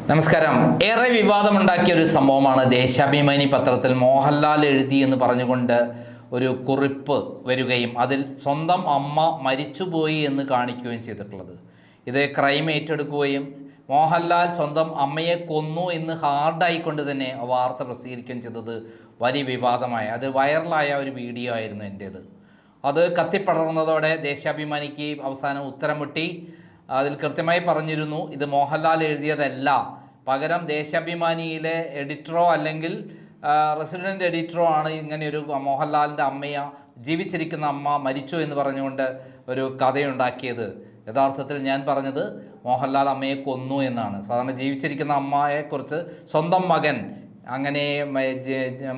നമസ്കാരം. ഏറെ വിവാദമുണ്ടാക്കിയ ഒരു സംഭവമാണ് ദേശാഭിമാനി പത്രത്തിൽ മോഹൻലാൽ എഴുതി എന്ന് പറഞ്ഞുകൊണ്ട് ഒരു കുറിപ്പ് വരികയും അതിൽ സ്വന്തം അമ്മ മരിച്ചുപോയി എന്ന് കാണിക്കുകയും ചെയ്തിട്ടുള്ളത്. ഇത് ക്രൈം ഏറ്റെടുക്കുകയും മോഹൻലാൽ സ്വന്തം അമ്മയെ കൊന്നു എന്ന് ഹാർഡായിക്കൊണ്ട് തന്നെ വാർത്ത പ്രസിദ്ധീകരിക്കുകയും ചെയ്തത് വലിയ വിവാദമായ, അത് വൈറലായ ഒരു വീഡിയോ ആയിരുന്നു എൻ്റേത്. അത് കത്തിപ്പടർന്നതോടെ ദേശാഭിമാനിക്ക് അവസാനം ഉത്തരം മുട്ടി. അതിൽ കൃത്യമായി പറഞ്ഞിരുന്നു, ഇത് മോഹൻലാൽ എഴുതിയതല്ല, പകരം ദേശാഭിമാനിയിലെ എഡിറ്ററോ അല്ലെങ്കിൽ റെസിഡൻറ്റ് എഡിറ്ററോ ആണ് ഇങ്ങനെയൊരു മോഹൻലാലിൻ്റെ അമ്മയെ, ജീവിച്ചിരിക്കുന്ന അമ്മ മരിച്ചു എന്ന് പറഞ്ഞുകൊണ്ട് ഒരു കഥയുണ്ടാക്കിയത്. യഥാർത്ഥത്തിൽ ഞാൻ പറഞ്ഞത് മോഹൻലാൽ അമ്മയെ കൊന്നു എന്നാണ്. സാധാരണ ജീവിച്ചിരിക്കുന്ന അമ്മയെക്കുറിച്ച് സ്വന്തം മകൻ അങ്ങനെ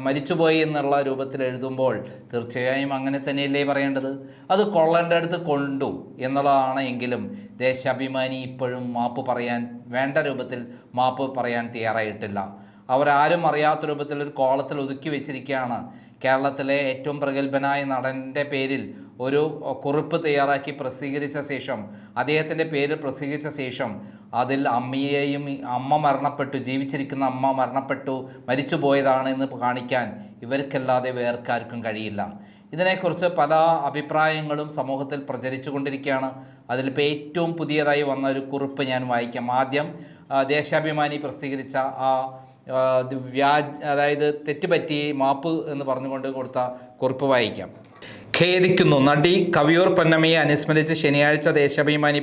മരിച്ചുപോയി എന്നുള്ള രൂപത്തിൽ എഴുതുമ്പോൾ തീർച്ചയായും അങ്ങനെ തന്നെയല്ലേ പറയേണ്ടത്. അത് കൊള്ളേണ്ടടുത്ത് കൊണ്ടു എന്നുള്ളതാണ്. എങ്കിലും ദേശാഭിമാനി ഇപ്പോഴും മാപ്പ് പറയാൻ വേണ്ട രൂപത്തിൽ മാപ്പ് പറയാൻ തയ്യാറായിട്ടില്ല. അവരാരും അറിയാത്ത രൂപത്തിൽ ഒരു കോളത്തിൽ ഒതുക്കി വെച്ചിരിക്കുകയാണ്. കേരളത്തിലെ ഏറ്റവും പ്രഗത്ഭനായ നടൻ്റെ പേരിൽ ഒരു കുറിപ്പ് തയ്യാറാക്കി പ്രസിദ്ധീകരിച്ച ശേഷം, അദ്ദേഹത്തിൻ്റെ പേര് പ്രസിദ്ധീകരിച്ച ശേഷം അതിൽ അമ്മയെയും, അമ്മ മരണപ്പെട്ടു, ജീവിച്ചിരിക്കുന്ന അമ്മ മരണപ്പെട്ടു, മരിച്ചു പോയതാണ് എന്ന് കാണിക്കാൻ ഇവർക്കല്ലാതെ വേർക്കാർക്കും കഴിയില്ല. ഇതിനെക്കുറിച്ച് പല അഭിപ്രായങ്ങളും സമൂഹത്തിൽ പ്രചരിച്ചു കൊണ്ടിരിക്കുകയാണ്. അതിലിപ്പോൾ ഏറ്റവും പുതിയതായി വന്ന ഒരു കുറിപ്പ് ഞാൻ വായിക്കാം. ആദ്യം ദേശാഭിമാനി പ്രസിദ്ധീകരിച്ച അതായത് തെറ്റുപറ്റി മാപ്പ് എന്ന് പറഞ്ഞുകൊണ്ട് കൊടുത്ത കുറിപ്പ് വായിക്കാം. ഖേദിക്കുന്നു. നടി കവിയൂർ പൊന്നമ്മയെ അനുസ്മരിച്ച് ശനിയാഴ്ച ദേശാഭിമാനി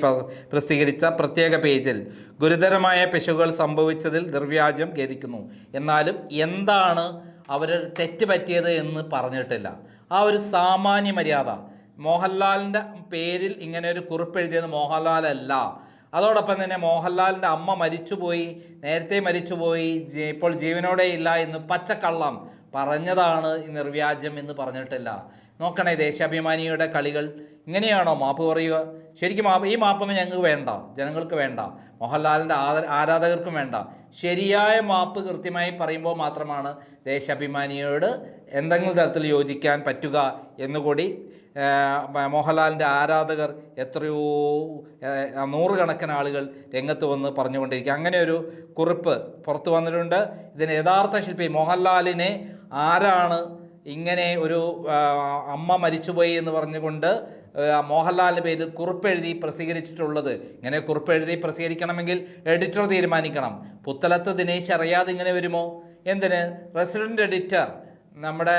പ്രസിദ്ധീകരിച്ച പ്രത്യേക പേജിൽ ഗുരുതരമായ പിശകുകൾ സംഭവിച്ചതിൽ നിർവ്യാജം ഖേദിക്കുന്നു. എന്നാലും എന്താണ് അവർ തെറ്റ് പറ്റിയത് എന്ന് പറഞ്ഞിട്ടില്ല. ആ ഒരു സാമാന്യ മര്യാദ, മോഹൻലാലിൻ്റെ പേരിൽ ഇങ്ങനെ ഒരു കുറിപ്പ് എഴുതിയത് മോഹൻലാലല്ല. അതോടൊപ്പം തന്നെ മോഹൻലാലിൻ്റെ അമ്മ മരിച്ചുപോയി, നേരത്തെ മരിച്ചുപോയി, ഇപ്പോൾ ജീവനോടെ ഇല്ല എന്ന് പച്ചക്കള്ളം പറഞ്ഞതാണ് ഈ നിർവ്യാജം എന്ന് പറഞ്ഞിട്ടില്ല. നോക്കണേ ദേശാഭിമാനിയുടെ കളികൾ. ഇങ്ങനെയാണോ മാപ്പ് പറയുക? ശരിക്കും ഈ മാപ്പൊന്നും ഞങ്ങൾക്ക് വേണ്ട, ജനങ്ങൾക്ക് വേണ്ട, മോഹൻലാലിൻ്റെ ആരാധകർക്കും വേണ്ട. ശരിയായ മാപ്പ് കൃത്യമായി പറയുമ്പോൾ മാത്രമാണ് ദേശാഭിമാനിയോട് എന്തെങ്കിലും തരത്തിൽ യോജിക്കാൻ പറ്റുക എന്നുകൂടി മോഹൻലാലിൻ്റെ ആരാധകർ എത്രയോ നൂറുകണക്കിന് ആളുകൾ രംഗത്ത് വന്ന് പറഞ്ഞുകൊണ്ടിരിക്കുക. അങ്ങനെ ഒരു കുറിപ്പ് പുറത്തു വന്നിട്ടുണ്ട്. ഇതിന് യഥാർത്ഥ ശില്പി മോഹൻലാലിനെ ആരാണ് ഇങ്ങനെ ഒരു അമ്മ മരിച്ചുപോയി എന്ന് പറഞ്ഞുകൊണ്ട് മോഹൻലാലിൻ്റെ പേരിൽ കുറിപ്പെഴുതി പ്രസിദ്ധീകരിച്ചിട്ടുള്ളത്? ഇങ്ങനെ കുറിപ്പെഴുതി പ്രസിദ്ധീകരിക്കണമെങ്കിൽ എഡിറ്റർ തീരുമാനിക്കണം. പുത്തലത്ത് ദിനേശ് അറിയാതെ ഇങ്ങനെ വരുമോ? എന്തിന്? റെസിഡൻറ്റ് എഡിറ്റർ നമ്മുടെ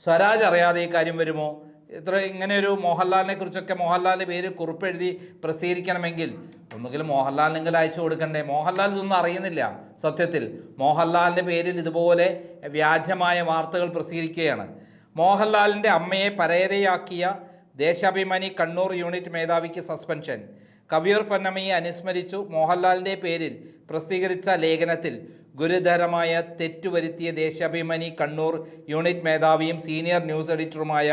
സ്വരാജ് അറിയാതെ ഈ കാര്യം വരുമോ? ഇങ്ങനെ ഒരു മോഹൻലാലിനെ കുറിച്ചൊക്കെ മോഹൻലാലിൻ്റെ പേര് കുറിപ്പെഴുതി പ്രസിദ്ധീകരിക്കണമെങ്കിൽ ഒന്നുകിൽ മോഹൻലാലിനെങ്കിലും അയച്ചു കൊടുക്കണ്ടേ? മോഹൻലാൽ ഇതൊന്നും അറിയുന്നില്ല. സത്യത്തിൽ മോഹൻലാലിൻ്റെ പേരിൽ ഇതുപോലെ വ്യാജമായ വാർത്തകൾ പ്രസിദ്ധീകരിക്കുകയാണ്. മോഹൻലാലിൻ്റെ അമ്മയെ പരേതയാക്കിയ ദേശാഭിമാനി കണ്ണൂർ യൂണിറ്റ് മേധാവിക്ക് സസ്പെൻഷൻ. കവിയൂർ പൊന്നമ്മയെ അനുസ്മരിച്ചു മോഹൻലാലിൻ്റെ പേരിൽ പ്രസിദ്ധീകരിച്ച ലേഖനത്തിൽ ഗുരുതരമായ തെറ്റുവരുത്തിയ ദേശാഭിമാനി കണ്ണൂർ യൂണിറ്റ് മേധാവിയും സീനിയർ ന്യൂസ് എഡിറ്ററുമായ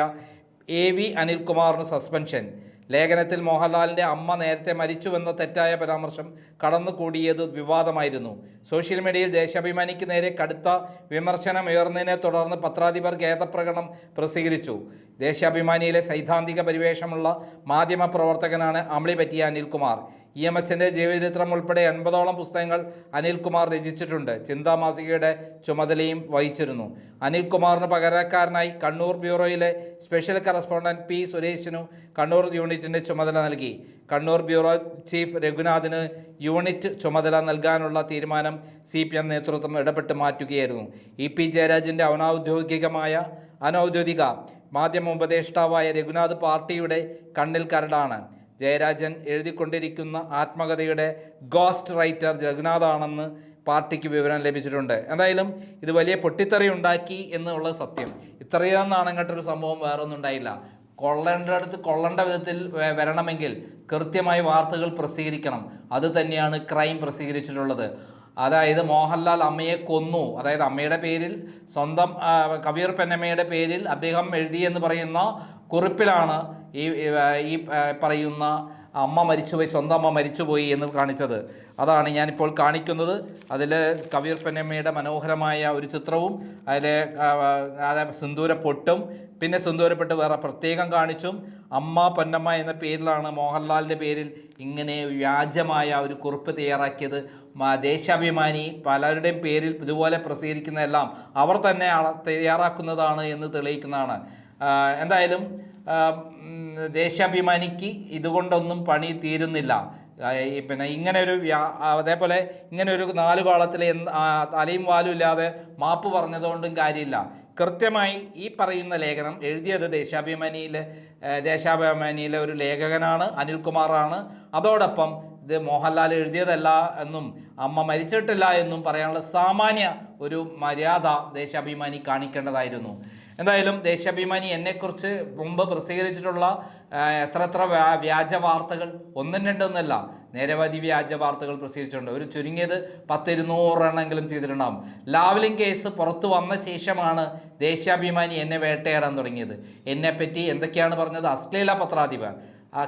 AV അനിൽകുമാറിന് സസ്പെൻഷൻ. ലേഖനത്തിൽ മോഹൻലാലിൻ്റെ അമ്മ നേരത്തെ മരിച്ചുവെന്ന തെറ്റായ പരാമർശം കടന്നുകൂടിയത് വിവാദമായിരുന്നു. സോഷ്യൽ മീഡിയയിൽ ദേശാഭിമാനിക്ക് നേരെ കടുത്ത വിമർശനം ഉയർന്നതിനെ തുടർന്ന് പത്രാധിപർ ഖേദപ്രകടനം പ്രസിദ്ധീകരിച്ചു. ദേശാഭിമാനിയിലെ സൈദ്ധാന്തിക പരിവേഷമുള്ള മാധ്യമ പ്രവർത്തകനാണ് അമ്ലിപറ്റിയ അനിൽകുമാർ. EMSൻ്റെ ജീവചരിത്രം ഉൾപ്പെടെ 80ഓളം പുസ്തകങ്ങൾ അനിൽകുമാർ രചിച്ചിട്ടുണ്ട്. ചിന്താ മാസികയുടെ ചുമതലയും വഹിച്ചിരുന്നു. അനിൽകുമാറിന് പകരക്കാരനായി കണ്ണൂർ ബ്യൂറോയിലെ സ്പെഷ്യൽ കറസ്പോണ്ടന്റ് P സുരേഷിനു കണ്ണൂർ യൂണിറ്റിൻ്റെ ചുമതല നൽകി. കണ്ണൂർ ബ്യൂറോ ചീഫ് രഘുനാഥിന് യൂണിറ്റ് ചുമതല നൽകാനുള്ള തീരുമാനം CPM നേതൃത്വം ഇടപെട്ട് മാറ്റുകയായിരുന്നു. EP ജയരാജിൻ്റെ അനൗദ്യോഗിക മാധ്യമ ഉപദേഷ്ടാവായ രഘുനാഥ് പാർട്ടിയുടെ കണ്ണിൽ കരടാണ്. ജയരാജൻ എഴുതിക്കൊണ്ടിരിക്കുന്ന ആത്മകഥയുടെ ഗോസ്റ്റ് റൈറ്റർ രഘുനാഥാണെന്ന് പാർട്ടിക്ക് വിവരം ലഭിച്ചിട്ടുണ്ട്. എന്തായാലും ഇത് വലിയ പൊട്ടിത്തെറി ഉണ്ടാക്കി എന്നുള്ളത് സത്യം. ഇത്രയൊന്നാണ് ഇങ്ങോട്ടൊരു സംഭവം വേറൊന്നും ഉണ്ടായില്ല. കൊള്ളേണ്ടടുത്ത് കൊള്ളേണ്ട വിധത്തിൽ വരണമെങ്കിൽ കൃത്യമായി വാർത്തകൾ പ്രസിദ്ധീകരിക്കണം. അത് തന്നെയാണ് ക്രൈം പ്രസിദ്ധീകരിച്ചിട്ടുള്ളത്. അതായത് മോഹൻലാൽ അമ്മയെ കൊന്നു, അതായത് അമ്മയുടെ പേരിൽ, സ്വന്തം കവിയൂർ പൊന്നമ്മയുടെ പേരിൽ അദ്ദേഹം എഴുതിയെന്ന് പറയുന്ന കുറിപ്പിലാണ് ഈ പറയുന്ന അമ്മ മരിച്ചുപോയി, സ്വന്തം അമ്മ മരിച്ചുപോയി എന്ന് കാണിച്ചത്. അതാണ് ഞാനിപ്പോൾ കാണിക്കുന്നത്. അതിൽ കവിയൂർ പൊന്നമ്മയുടെ മനോഹരമായ ഒരു ചിത്രവും അതിൽ സിന്ദൂര പൊട്ടും പിന്നെ സിന്ദൂരപ്പെട്ട് വേറെ പ്രത്യേകം കാണിച്ചും അമ്മ പൊന്നമ്മ എന്ന പേരിലാണ് മോഹൻലാലിൻ്റെ പേരിൽ ഇങ്ങനെ വ്യാജമായ ഒരു കുറിപ്പ് തയ്യാറാക്കിയത്. ദേശാഭിമാനി പലരുടെയും പേരിൽ ഇതുപോലെ പ്രസിദ്ധീകരിക്കുന്നതെല്ലാം അവർ തന്നെ തയ്യാറാക്കുന്നതാണ് എന്ന് തെളിയിക്കുന്നതാണ്. എന്തായാലും ദേശാഭിമാനിക്ക് ഇതുകൊണ്ടൊന്നും പണി തീരുന്നില്ല. പിന്നെ ഇങ്ങനെ ഒരു അതേപോലെ ഇങ്ങനെ ഒരു 4 കോളത്തിൽ തലയും വാലും ഇല്ലാതെ മാപ്പ് പറഞ്ഞതുകൊണ്ടും കാര്യമില്ല. കൃത്യമായി ഈ പറയുന്ന ലേഖനം എഴുതിയത് ദേശാഭിമാനിയിലെ ഒരു ലേഖകനാണ്, അനിൽകുമാറാണ്. അതോടൊപ്പം ഇത് മോഹൻലാൽ എഴുതിയതല്ല എന്നും അമ്മ മരിച്ചിട്ടില്ല എന്നും പറയാനുള്ള സാമാന്യ ഒരു മര്യാദ ദേശാഭിമാനി കാണിക്കേണ്ടതായിരുന്നു. എന്തായാലും ദേശാഭിമാനി എന്നെക്കുറിച്ച് മുമ്പ് പ്രസിദ്ധീകരിച്ചിട്ടുള്ള എത്ര വ്യാജ വാർത്തകൾ, ഒന്നും രണ്ടൊന്നല്ല, നിരവധി വ്യാജ വാർത്തകൾ പ്രസിദ്ധീകരിച്ചിട്ടുണ്ട്. ഒരു ചുരുങ്ങിയത് 10-200 എണ്ണമെങ്കിലും ചെയ്തിട്ടുണ്ടാകും. ലാവ്ലിൻ കേസ് പുറത്തു വന്ന ശേഷമാണ് ദേശാഭിമാനി എന്നെ വേട്ടയാടാൻ തുടങ്ങിയത്. എന്നെപ്പറ്റി എന്തൊക്കെയാണ് പറഞ്ഞത്? അശ്ലീല പത്രാധിപർ,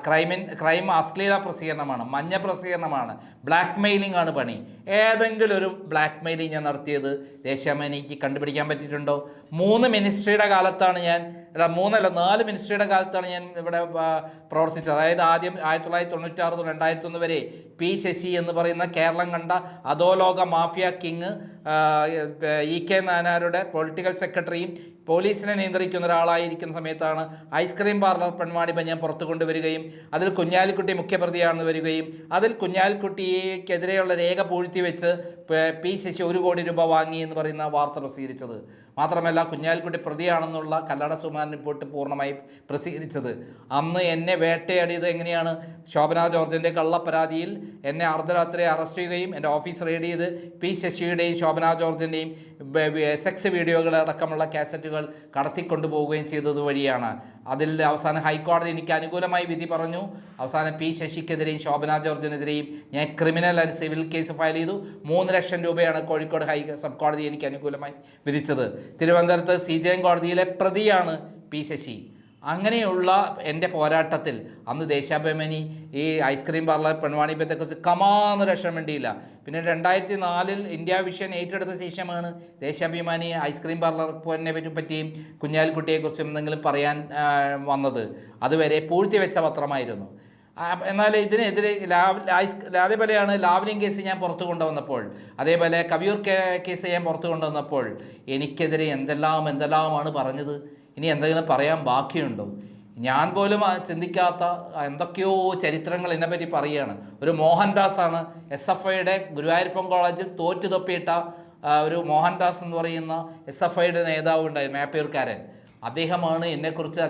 ക്രൈം അശ്ലീല പ്രസിദ്ധീകരണമാണ്, മഞ്ഞ പ്രസിദ്ധീകരണമാണ്, ബ്ലാക്ക് മെയിലിംഗ് ആണ് പണി. ഏതെങ്കിലും ഒരു ബ്ലാക്ക് മെയിലിംഗ് ഞാൻ നടത്തിയത് ദേശാഭിമാനിക്ക് കണ്ടുപിടിക്കാൻ പറ്റിയിട്ടുണ്ടോ? 3 മിനിസ്ട്രിയുടെ കാലത്താണ് ഞാൻ 4 മിനിസ്ട്രിയുടെ കാലത്താണ് ഞാൻ ഇവിടെ പ്രവർത്തിച്ചത്. അതായത് ആദ്യം 1996 മുതൽ 2001 വരെ പി ശശി എന്ന് പറയുന്ന കേരളം കണ്ട അധോലോക മാഫിയ കിങ് EK നായനാരുടെ പൊളിറ്റിക്കൽ സെക്രട്ടറിയും പോലീസിനെ നിയന്ത്രിക്കുന്ന ഒരാളായിരിക്കുന്ന സമയത്താണ് ഐസ്ക്രീം പാർലർ പെൺവാണിഭം ഞാൻ പുറത്തു കൊണ്ടുവരികയും അതിൽ കുഞ്ഞാലിക്കുട്ടി മുഖ്യപ്രതിയാണെന്ന് വരികയും അതിൽ കുഞ്ഞാലിക്കുട്ടിക്കെതിരെയുള്ള രേഖ പൂഴ്ത്തി വെച്ച് പി ശശി 1 കോടി രൂപ വാങ്ങി എന്ന് പറയുന്ന വാർത്ത പ്രസിദ്ധീകരിച്ചത്. മാത്രമല്ല കുഞ്ഞാലിക്കുട്ടി പ്രതിയാണെന്നുള്ള കല്ലട സുമാരൻ റിപ്പോർട്ട് പൂർണ്ണമായി പ്രസിദ്ധീകരിച്ചത്. അന്ന് എന്നെ വേട്ടയാടിയത് എങ്ങനെയാണ്? ശോഭന ജോർജിൻ്റെ കള്ളപ്പരാതിയിൽ എന്നെ അർദ്ധരാത്രി അറസ്റ്റ് ചെയ്യുകയും എൻ്റെ ഓഫീസ് റെയ്ഡ് ചെയ്ത് പി ശശിയുടെയും ശോഭന ജോർജിൻ്റെയും സെക്സ് വീഡിയോകളടക്കമുള്ള കാസറ്റുകൾ കടത്തിക്കൊണ്ടുപോവുകയും ചെയ്തത് വഴിയാണ്. അതിൽ അവസാനം ഹൈക്കോടതി എനിക്ക് അനുകൂലമായി വിധി പറഞ്ഞു. അവസാനം പി ശശിക്കെതിരെയും ശോഭന ജോർജിനെതിരെയും ഞാൻ criminal and civil case file ചെയ്തു. 3 ലക്ഷം രൂപയാണ് കോഴിക്കോട് സബ് കോടതി എനിക്ക് അനുകൂലമായി വിധിച്ചത്. തിരുവനന്തപുരത്ത് CJM കോടതിയിലെ പ്രതിയാണ് പി ശശി. അങ്ങനെയുള്ള എൻ്റെ പോരാട്ടത്തിൽ അന്ന് ദേശാഭിമാനി ഈ ഐസ്ക്രീം പാർലർ പെൺവാണിഭ്യത്തെക്കുറിച്ച് കമാന്നൊരു അക്ഷരം വേണ്ടിയില്ല. പിന്നെ 2004 ഇന്ത്യ വിഷൻ ഏറ്റെടുത്ത ശേഷമാണ് ദേശാഭിമാനി ഐസ്ക്രീം പാർലർ പറ്റിയും കുഞ്ഞാലിക്കുട്ടിയെക്കുറിച്ചും എന്തെങ്കിലും പറയാൻ വന്നത്. അതുവരെ പൂഴ്ത്തിവെച്ച പത്രമായിരുന്നു. എന്നാൽ ഇതിനെതിരെ അതേപോലെയാണ് ലാവ്ലിൻ കേസ് ഞാൻ പുറത്തു കൊണ്ടുവന്നപ്പോൾ, അതേപോലെ കവിയൂർ കേസ് ഞാൻ പുറത്തു കൊണ്ടുവന്നപ്പോൾ എനിക്കെതിരെ എന്തെല്ലാമാണ് പറഞ്ഞത്. ഇനി എന്തെങ്കിലും പറയാൻ ബാക്കിയുണ്ടോ? ഞാൻ പോലും ചിന്തിക്കാത്ത എന്തൊക്കെയോ ചരിത്രങ്ങൾ എന്നെപ്പറ്റി പറയുകയാണ്. ഒരു മോഹൻദാസാണ് SFIയുടെ ഗുരുവായൂരപ്പൻ കോളേജിൽ തോറ്റു തൊപ്പിയിട്ട ഒരു മോഹൻദാസ് എന്ന് പറയുന്ന SFIയുടെ നേതാവ് ഉണ്ടായി, മേപ്പയൂർക്കാരൻ. അദ്ദേഹമാണ് എന്നെക്കുറിച്ച്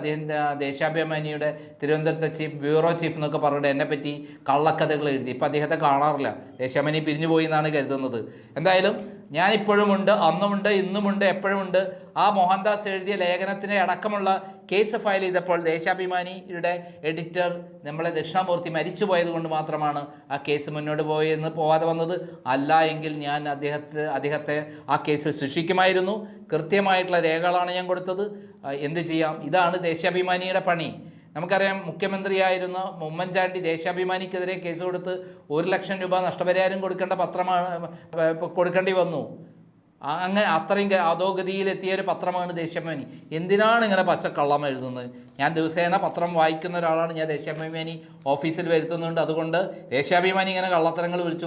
ദേശാഭിമാനിയുടെ തിരുവനന്തപുരത്തെ ബ്യൂറോ ചീഫ് എന്നൊക്കെ പറഞ്ഞിട്ട് എന്നെപ്പറ്റി കള്ളക്കഥകൾ എഴുതി. ഇപ്പം അദ്ദേഹത്തെ കാണാറില്ല, ദേശാഭിമാനി പിരിഞ്ഞു പോയി എന്നാണ് കരുതുന്നത്. എന്തായാലും ഞാനിപ്പോഴുമുണ്ട്, അന്നുമുണ്ട്, ഇന്നുമുണ്ട്, എപ്പോഴുമുണ്ട്. ആ മോഹൻദാസ് എഴുതിയ ലേഖനത്തിനെ അടക്കമുള്ള കേസ് ഫയൽ ചെയ്തപ്പോൾ ദേശാഭിമാനിയുടെ എഡിറ്റർ നമ്മളെ ദക്ഷിണാമൂർത്തി മരിച്ചു പോയത് കൊണ്ട് മാത്രമാണ് ആ കേസ് മുന്നോട്ട് പോവാതെ വന്നത്. അല്ല എങ്കിൽ ഞാൻ അദ്ദേഹത്തെ ആ കേസിൽ ശിക്ഷിക്കുമായിരുന്നു. കൃത്യമായിട്ടുള്ള രേഖകളാണ് ഞാൻ കൊടുത്തത്. എന്ത് ചെയ്യാം? ഇതാണ് ദേശാഭിമാനിയുടെ പണി. നമുക്കറിയാം, മുഖ്യമന്ത്രിയായിരുന്ന ഉമ്മൻചാണ്ടി ദേശാഭിമാനിക്കെതിരെ കേസ് കൊടുത്ത് 1 ലക്ഷം രൂപ നഷ്ടപരിഹാരം കൊടുക്കേണ്ടി വന്നു. അങ്ങനെ അത്രയും അധോഗതിയിലെത്തിയ ഒരു പത്രമാണ് ദേശാഭിമാനി. എന്തിനാണ് ഇങ്ങനെ പച്ചക്കള്ളം എഴുതുന്നത്? ഞാൻ ദിവസേന പത്രം വായിക്കുന്ന ഒരാളാണ്. ഞാൻ ദേശാഭിമാനി ഓഫീസിൽ വരുത്തുന്നുണ്ട്. അതുകൊണ്ട് ദേശാഭിമാനി ഇങ്ങനെ കള്ളത്തരങ്ങൾ വിളിച്ചു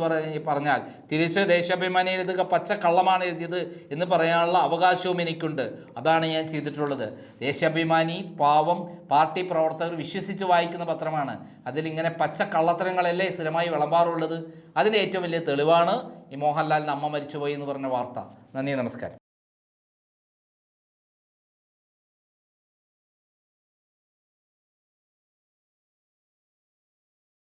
പറഞ്ഞാൽ തിരിച്ച് ദേശാഭിമാനിയിൽ ഇത് പച്ചക്കള്ളമാണ് എഴുതിയത് എന്ന് പറയാനുള്ള അവകാശവും എനിക്കുണ്ട്. അതാണ് ഞാൻ ചെയ്തിട്ടുള്ളത്. ദേശാഭിമാനി പാവം പാർട്ടി പ്രവർത്തകർ വിശ്വസിച്ച് വായിക്കുന്ന പത്രമാണ്. അതിലിങ്ങനെ പച്ചക്കള്ളത്തരങ്ങളല്ലേ സ്ഥിരമായി വിളമ്പാറുള്ളത്. അതിൻ്റെ ഏറ്റവും വലിയ തെളിവാണ് ഈ മോഹൻലാലിൻ്റെ അമ്മ മരിച്ചുപോയി എന്ന് പറഞ്ഞ വാർത്ത. നന്ദി, നമസ്കാരം.